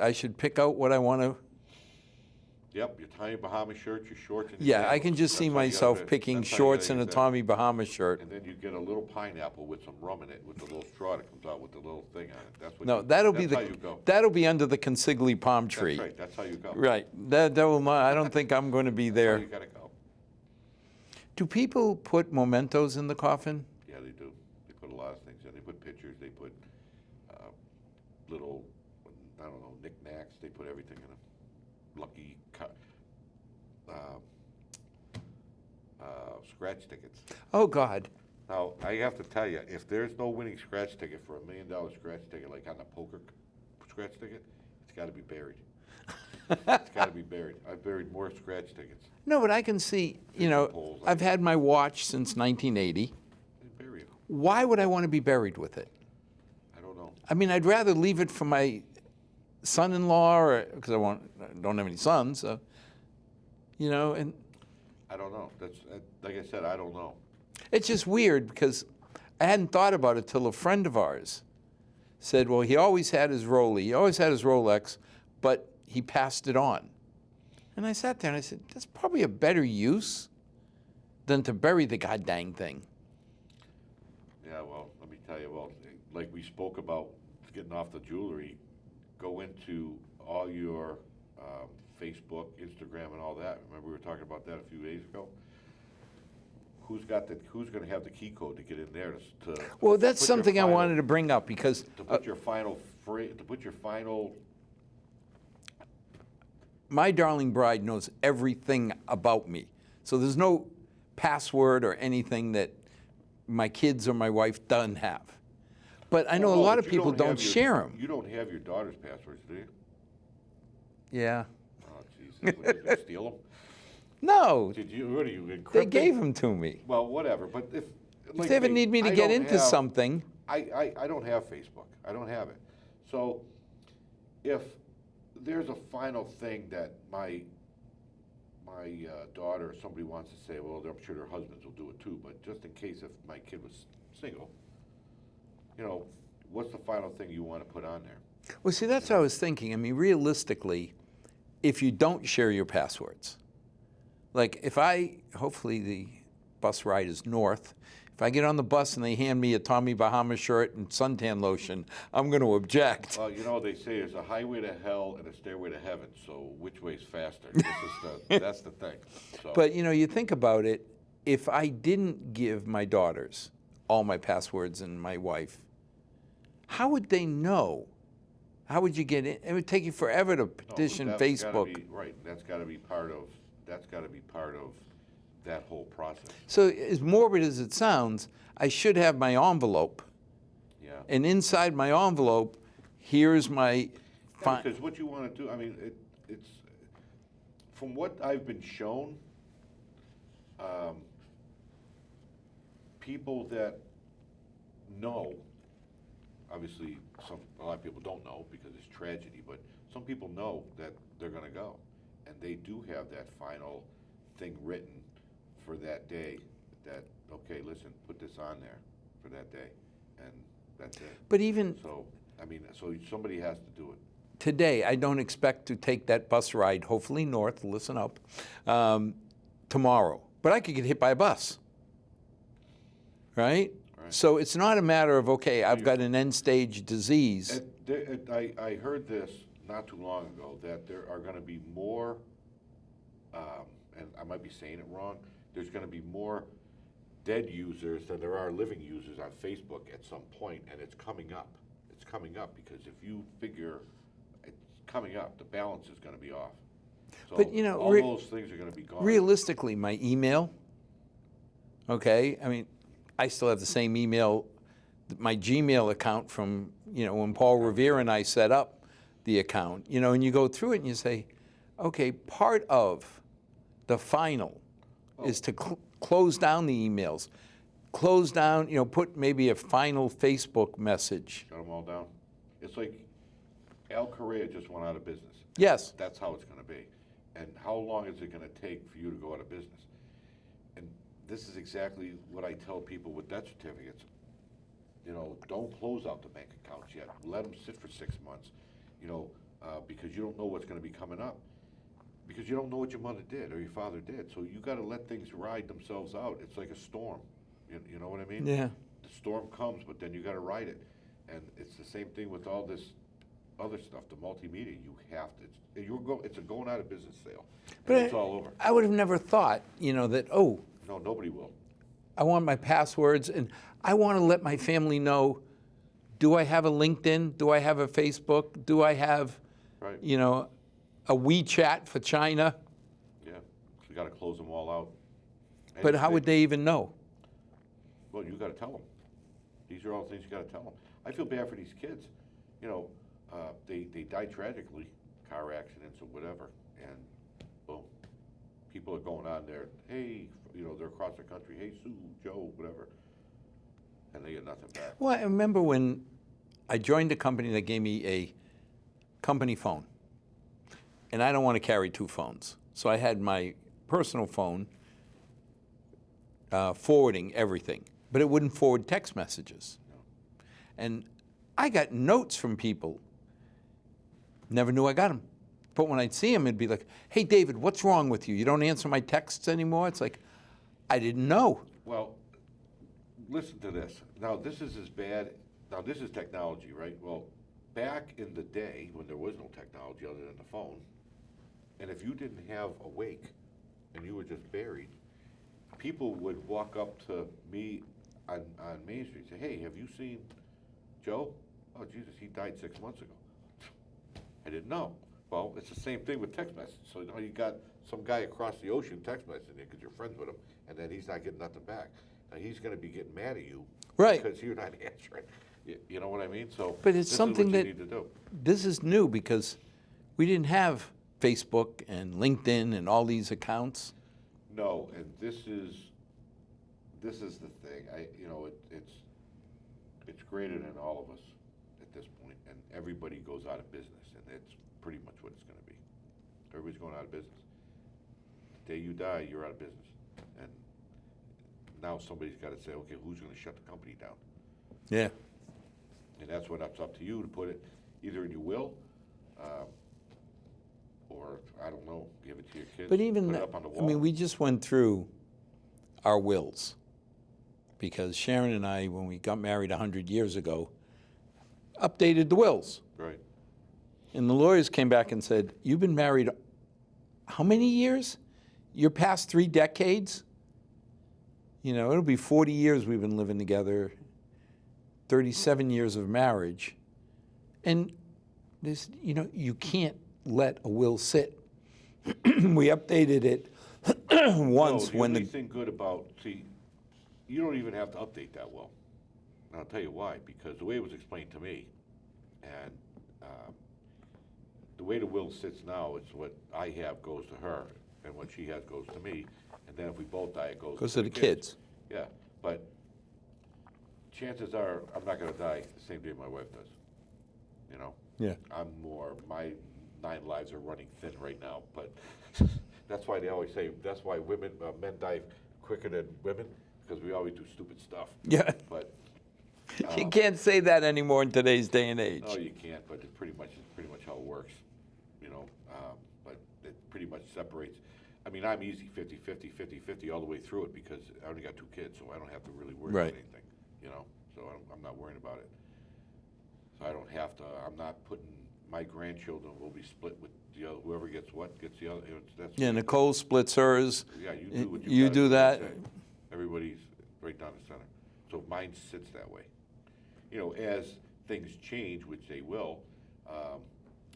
I should pick out what I want to. Yep, your Tommy Bahama shirt, your shorts, and your Yeah, I sandals. can just see That's how you myself gotta- picking that's how you shorts gotta and a use that. Tommy Bahama shirt. And then you get a little pineapple with some rum in it, with the little straw that comes out with the little thing on it. That's what. No, that'll be that's how you go. that'll be under the Consigli palm tree. That's right. That's how you go. Right. That will not. I don't think I'm going to be That's how there. you gotta go. Do people put mementos in the coffin? Yeah, they do. They put a lot of things in. They put pictures. They put little, I don't know, knickknacks. They put everything in them. Lucky scratch tickets. Oh God. Now, I have to tell you, if there's no winning scratch ticket for $1 million scratch ticket, like on the poker scratch ticket, it's got to be buried. It's got to be buried. I've buried more scratch tickets. No, but I can see, you know, I've had my watch since 1980. Bury it. Why would I want to be buried with it? I don't know. I mean, I'd rather leave it for my son-in-law, or because I don't have any sons, so, you know, and I don't know. That's like I said, I don't know. it's just weird because I hadn't thought about it till a friend of ours said, well, he always had his Rolex, but he passed it on. And I sat there and I said, that's probably a better use than to bury the goddamn thing. Yeah, well, let me tell you, well, like we spoke about getting off the jewelry, go into all your Facebook, Instagram, and all that. Remember we were talking about that a few days ago? Who's going to have the key code to get in there to Well, that's put your something I final- wanted to bring up because to put your final my darling bride knows everything about me. So there's no password or anything that my kids or my wife doesn't have. But I know a lot of people don't share them. You don't have your daughter's passwords, do you? Yeah. Oh, jeez. Did you steal them? No, Did you? What are you encrypting? they gave them to me. Well, whatever. But if like They ever need me to get into something. I don't have Facebook. I don't have it. So if there's a final thing that my daughter or somebody wants to say, well, I'm sure their husbands will do it too, but just in case if my kid was single, you know, what's the final thing you want to put on there? Well, see, that's what I was thinking. I mean, realistically, if you don't share your passwords, like if hopefully the bus ride is north, if I get on the bus and they hand me a Tommy Bahama shirt and suntan lotion, I'm going to object. Well, you know, they say there's a highway to hell and a stairway to heaven, so which way's faster? That's the thing. So. But, you know, you think about it, if I didn't give my daughters all my passwords and my wife, how would they know? How would you get in? It would take you forever to petition Facebook. Right, that's got to be part of that whole process. So as morbid as it sounds, I should have my envelope. Yeah. And inside my envelope, here's my... Because what you want to do, I mean, it's from what I've been shown, people that know, obviously a lot of people don't know because it's tragedy, but some people know that they're going to go. And they do have that final thing written for that day that, okay, listen, put this on there for that day, and that's it. But even... So, I mean, so somebody has to do it. Today, I don't expect to take that bus ride, hopefully north, listen up, tomorrow. But I could get hit by a bus, right? So it's not a matter of, okay, I've got an end-stage disease. I heard this not too long ago, that there are going to be more, and I might be saying it wrong, there's going to be more dead users than there are living users on Facebook at some point, and it's coming up. It's coming up because if you figure it's coming up, the balance is going to be off. So but, you know, all those things are going to be gone. Realistically, my email, okay, I mean, I still have the same email, my Gmail account from, you know, when Paul Revere and I set up the account, you know, and you go through it and you say, okay, part of the final is to close down the emails, close down, you know, put maybe a final Facebook message. Shut them all down. It's like Correia just went out of business. Yes. That's how it's going to be. And how long is it going to take for you to go out of business? And this is exactly what I tell people with death certificates. You know, don't close out the bank accounts yet. Let them sit for 6 months, you know, because you don't know what's going to be coming up. Because you don't know what your mother did or your father did. So you got to let things ride themselves out. It's like a storm. You know what I mean? Yeah. The storm comes, but then you got to ride it. And it's the same thing with all this other stuff, the multimedia. You have to. It's a going out of business sale. But it's all over. I would have never thought, you know, that, oh. No, nobody will. I want my passwords, and I want to let my family know, do I have a LinkedIn? Do I have a Facebook? Do I have, you know, a WeChat for China? Yeah, you got to close them all out. But how would they even know? Well, you got to tell them. These are all things you got to tell them. I feel bad for these kids. You know, they die tragically, car accidents or whatever, and boom, people are going on there. Hey, you know, they're across the country. Hey, Sue, Joe, whatever, and they get nothing back. Well, I remember when I joined a company that gave me a company phone, and I don't want to carry two phones, so I had my personal phone forwarding everything, but it wouldn't forward text messages. No. And I got notes from people, never knew I got them. But when I'd see them, it'd be like, hey, David, what's wrong with you? You don't answer my texts anymore? It's like, I didn't know. Well, listen to this. Now, this is as bad. Now, this is technology, right? Well, back in the day when there was no technology other than the phone, and if you didn't have a wake and you were just buried, people would walk up to me on Main Street and say, hey, have you seen Joe? Oh, Jesus, he died 6 months ago. I didn't know. Well, it's the same thing with text messages. So now you got some guy across the ocean text messaging you because you're friends with him, and then he's not getting nothing back. Now he's going to be getting mad at you, right? Because you're not answering. You know what I mean? So, but it's something that need to do. This is new because we didn't have Facebook and LinkedIn and all these accounts. No, and this is the thing. It's greater than all of us at this point, and everybody goes out of business, and it's pretty much what it's going to be. Everybody's going out of business. The day you die, you're out of business, and now somebody's got to say, okay, who's going to shut the company down? Yeah. And that's what it's up to you to put it either in your will, or I don't know, give it to your kids. But even put it up on the wall. I mean, we just went through our wills because Sharon and I, when we got married 100 years ago, updated the wills. Right. And the lawyers came back and said, you've been married how many years? You're past 3 decades? You know, it'll be 40 years we've been living together, 37 years of marriage. And this, you know, you can't let a will sit. We updated it once the when only thing good about, see, you don't even have to update that will. And I'll tell you why, because the way it was explained to me, and the way the will sits now, it's what I have goes to her, and what she has goes to me, and then if we both die, it goes to the kids. Yeah, but chances are I'm not going to die the same day my wife does. You know? Yeah. My 9 lives are running thin right now, but that's why they always say, that's why men die quicker than women, because we always do stupid stuff. Yeah. But you can't say that anymore in today's day and age. no, you can't, but it's pretty much how it works, you know. But it pretty much separates. I mean, I'm easy 50-50, 50-50 all the way through it because I only got 2 kids, so I don't have to really worry about anything, you know. So I'm not worrying about it. So I don't have to. I'm not putting my grandchildren will be split with the other. Whoever gets what gets the other. That's Yeah, Nicole splits hers. Yeah, you do what you do that. Everybody's right down the center. So mine sits that way. You know, as things change, which they will,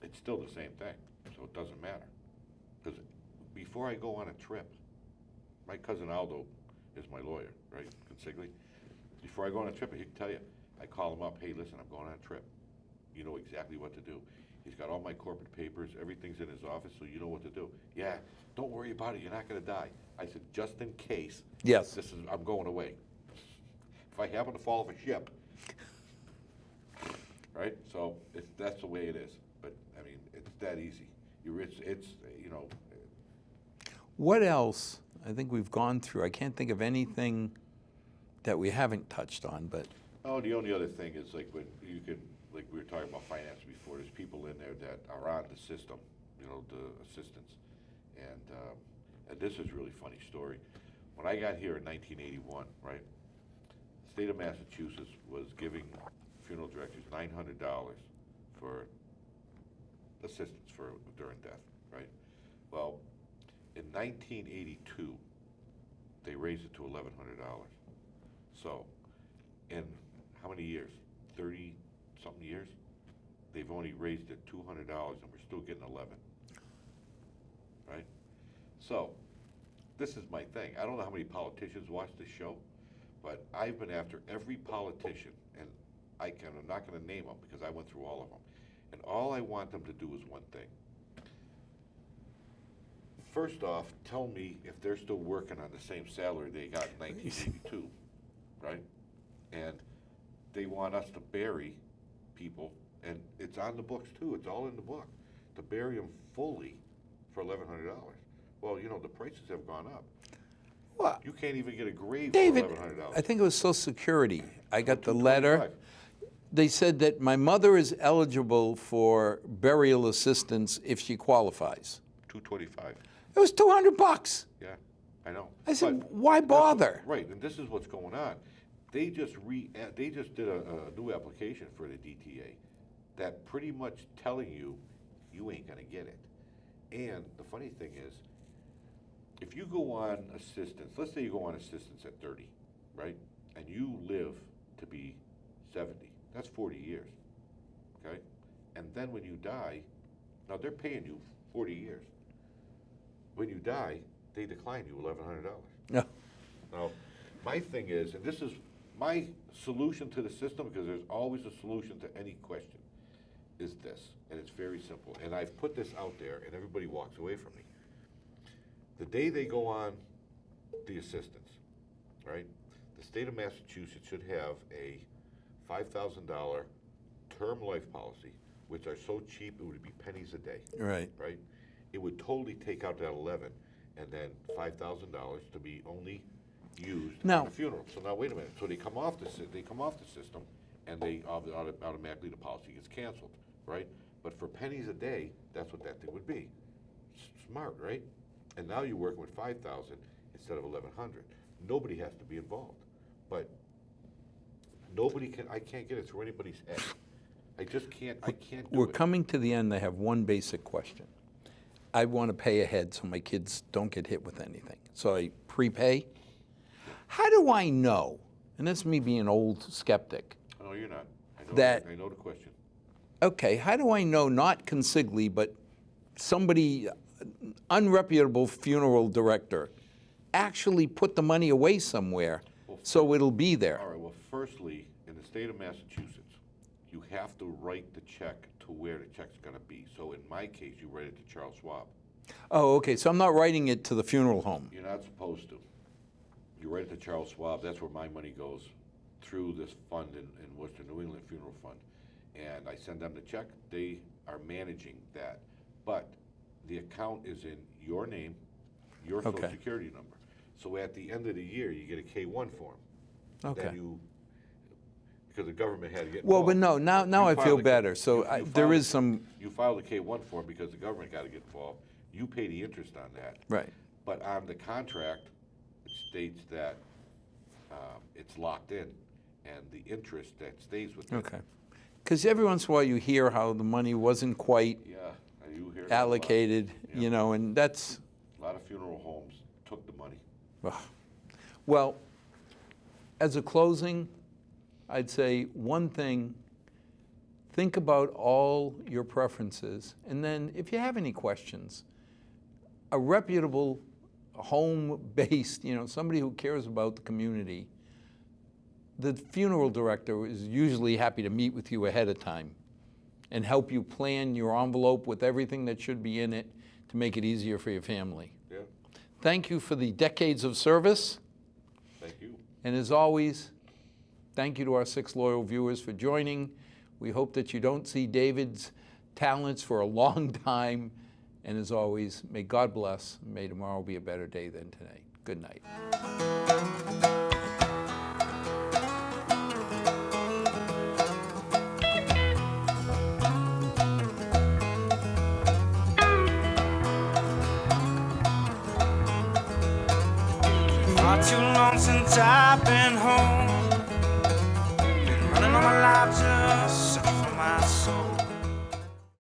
it's still the same thing. So it doesn't matter. Because before I go on a trip, my cousin Aldo is my lawyer, right? Consigli. Before I go on a trip, he can tell you. I call him up. Hey, listen, I'm going on a trip. You know exactly what to do. He's got all my corporate papers. Everything's in his office, so you know what to do. Yeah, don't worry about it. You're not going to die. I said, just in case. Yes. I'm going away. If I happen to fall off a ship, right? So that's the way it is. But I mean, it's that easy. It's you know. What else? I think we've gone through. I can't think of anything that we haven't touched on, but. Oh, the only other thing is like when you can, like we were talking about finance before, there's people in there that are on the system, you know, the assistants. And this is a really funny story. When I got here in 1981, right, the state of Massachusetts was giving funeral directors $900 for assistance during death, right? Well, in 1982, they raised it to $1,100. So, in how many years? 30-something years? They've only raised it $200, and we're still getting 11. Right? So, this is my thing. I don't know how many politicians watch this show, but I've been after every politician, and I'm not going to name them because I went through all of them. And all I want them to do is one thing. First off, tell me if they're still working on the same salary they got in 1982, right? And they want us to bury people, and it's on the books too, it's all in the book, to bury them fully for $1,100. Well, you know, the prices have gone up. Well, You can't even get a grave David, for $1,100. I think it was Social Security. I got the $225. letter. They said that my mother is eligible for burial assistance if she qualifies. $225. It was $200. Yeah, I know. I said, But why bother? Right, and this is what's going on. They just did a new application for the DTA that pretty much telling you ain't gonna get it. And the funny thing is, if you go on assistance, let's say you go on assistance at 30, right? And you live to be 70, that's 40 years, okay? And then when you die, now they're paying you 40 years. When you die, they decline you $1,100. No. Now, my thing is, and this is my solution to the system, because there's always a solution to any question, is this, and it's very simple. And I've put this out there, and everybody walks away from me. The day they go on the assistance, right, the state of Massachusetts should have a $5,000 term life policy, which are so cheap it would be pennies a day. Right. Right? It would totally take out that 11, and then $5,000 to be only used Now- in a funeral. So now wait a minute. So they come off the system, and they automatically the policy gets canceled, right? But for pennies a day, that's what that thing would be. Smart, right? And now you're working with 5,000 instead of 1,100. Nobody has to be involved, but I can't get it through anybody's head. I just can't. I can't do We're it. coming to the end. I have one basic question. I want to pay ahead so my kids don't get hit with anything. So I prepay. How do I know, and that's me being an old skeptic, No, you're not. I know the question. okay, how do I know not Consigli, but somebody, unreputable funeral director, actually put the money away somewhere so it'll be there? All right, well, firstly, in the state of Massachusetts, you have to write the check to where the check's gonna be. So in my case, you write it to Charles Schwab. Oh, okay, so I'm not writing it to the funeral home. You're not supposed to. You write it to Charles Schwab, that's where my money goes, through this fund in Worcester, New England Funeral Fund. And I send them the check, they are managing that. But the account is in your name, your social Okay. security number. So at the end of the year, you get a K-1 form. Okay. That because the government had to get Well, involved. but no, now I You feel filed a- better. So there is some, You filed a K-1 form because the government got to get involved. You pay the interest on that. right. But on the contract, it states that it's locked in, and the interest that stays with it. Okay. Because every once in a while you hear how the money wasn't quite Yeah, you hear that a lot. allocated, Yeah. you know, and that's, A lot of funeral homes took the money. well, as a closing, I'd say one thing, think about all your preferences, and then if you have any questions, a reputable, home-based, you know, somebody who cares about the community, the funeral director is usually happy to meet with you ahead of time and help you plan your envelope with everything that should be in it to make it easier for your family. Yeah, Thank you for the decades of service. thank you. And as always, thank you to our 6 loyal viewers for joining. We hope that you don't see David's talents for a long time. And as always, may God bless. May tomorrow be a better day than today. Good night. Not too long since I've been home. Been running all my life